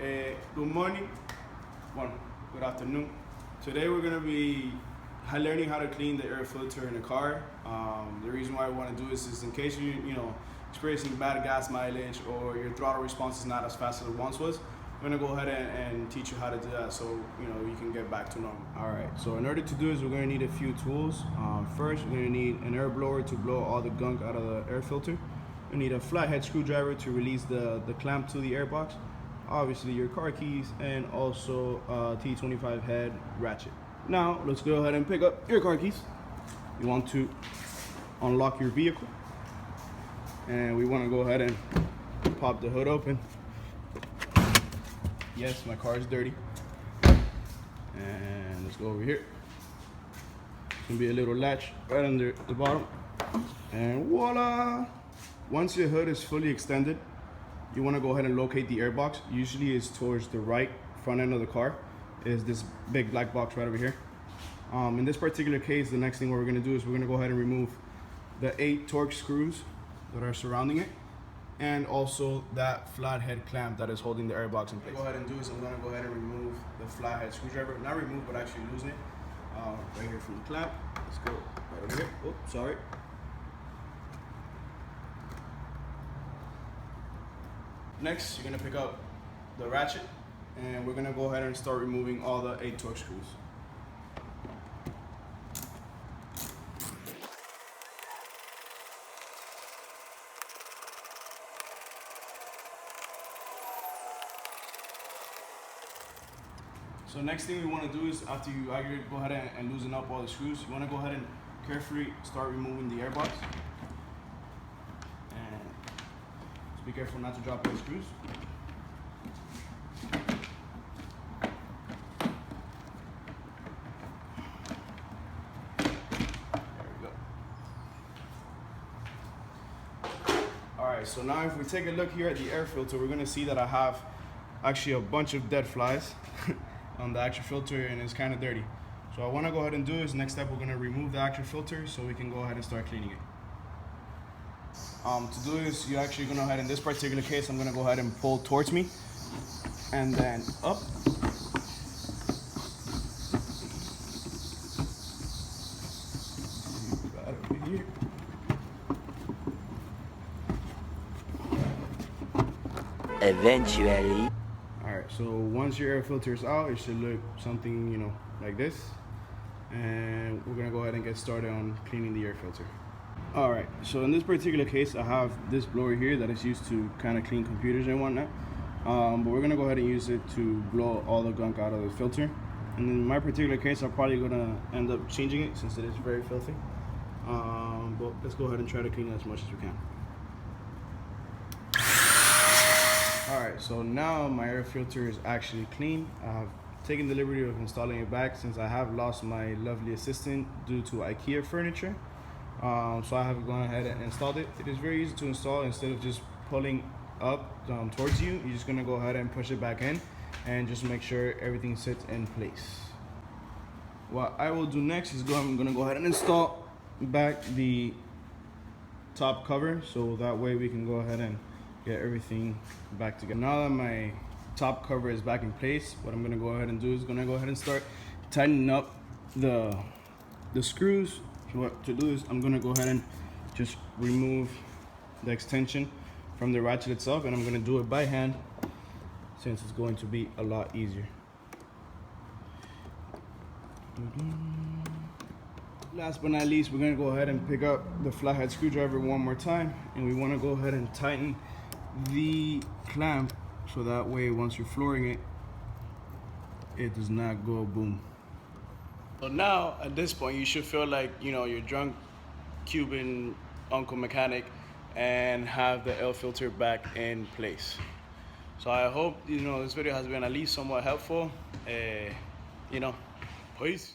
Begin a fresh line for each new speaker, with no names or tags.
Good morning, good afternoon. Today we're going to be learning how to clean the air filter in a car. The reason why I want to do this is in case you experiencing bad gas mileage or your throttle response is not as fast as it once was. I'm going to go ahead and teach you how to do that so you can get back to normal. Alright, so in order to do this, we're going to need a few tools. First, we're going to need an air blower to blow all the gunk out of the air filter. We need a flathead screwdriver to release the clamp to the air box. Obviously your car keys, and also a T25 head ratchet. Now let's go ahead and pick up your car keys. You want to unlock your vehicle, and we want to go ahead and pop the hood open. Yes, my car is dirty. And let's go over here. It's gonna be a little latch right under the bottom, and voila! Once your hood is fully extended, you want to go ahead and locate the air box. Usually it's towards the right front end of the car, is this big black box right over here. In this particular case, the next thing we're going to do is we're going to go ahead and remove the 8 torque screws that are surrounding it, and also that flathead clamp that is holding the air box in place. What I'm going to go ahead and do is I'm going to go ahead and remove the flathead screwdriver. Not remove, but actually loosen it right here from the clamp. Let's go right over here. Oh, sorry. Next, you're going to pick up the ratchet, and we're going to go ahead and start removing all the 8 torque screws. So next thing we want to do is, after you go ahead and loosen up all the screws, you want to go ahead and carefully start removing the air box. Be careful not to drop those screws. There we go. Alright, so now if we take a look here at the air filter, we're going to see that I have actually a bunch of dead flies on the actual filter, and it's kind of dirty. So I want to go ahead and do is, next step, we're going to remove the actual filter so we can go ahead and start cleaning it. To do this, you're actually going to go ahead, in this particular case, I'm going to go ahead and pull towards me, and then up. Right over here.
Eventually.
Alright, so once your air filter is out, it should look something, like this. And we're going to go ahead and get started on cleaning the air filter. Alright, so in this particular case, I have this blower here that is used to kind of clean computers and whatnot. But we're going to go ahead and use it to blow all the gunk out of the filter. And in my particular case, I'm probably going to end up changing it since it is very filthy. But let's go ahead and try to clean it as much as we can. Alright, so now my air filter is actually clean. I've taken the liberty of installing it back since I have lost my lovely assistant due to IKEA furniture. So I have gone ahead and installed it. It is very easy to install. Instead of just pulling up towards you, you're just going to go ahead and push it back in and just make sure everything sits in place. What I will do next is I'm going to go ahead and install back the top cover, so that way we can go ahead and get everything back together. Now that my top cover is back in place, what I'm going to go ahead and do is go ahead and start tightening up the screws. What to do is I'm going to go ahead and just remove the extension from the ratchet itself, and I'm going to do it by hand since it's going to be a lot easier. Last but not least, we're going to go ahead and pick up the flathead screwdriver one more time, and we want to go ahead and tighten the clamp so that way once you're flooring it, it does not go boom. So now, at this point, you should feel like, you're drunk Cuban uncle mechanic and have the air filter back in place. So I hope, this video has been at least somewhat helpful. Peace.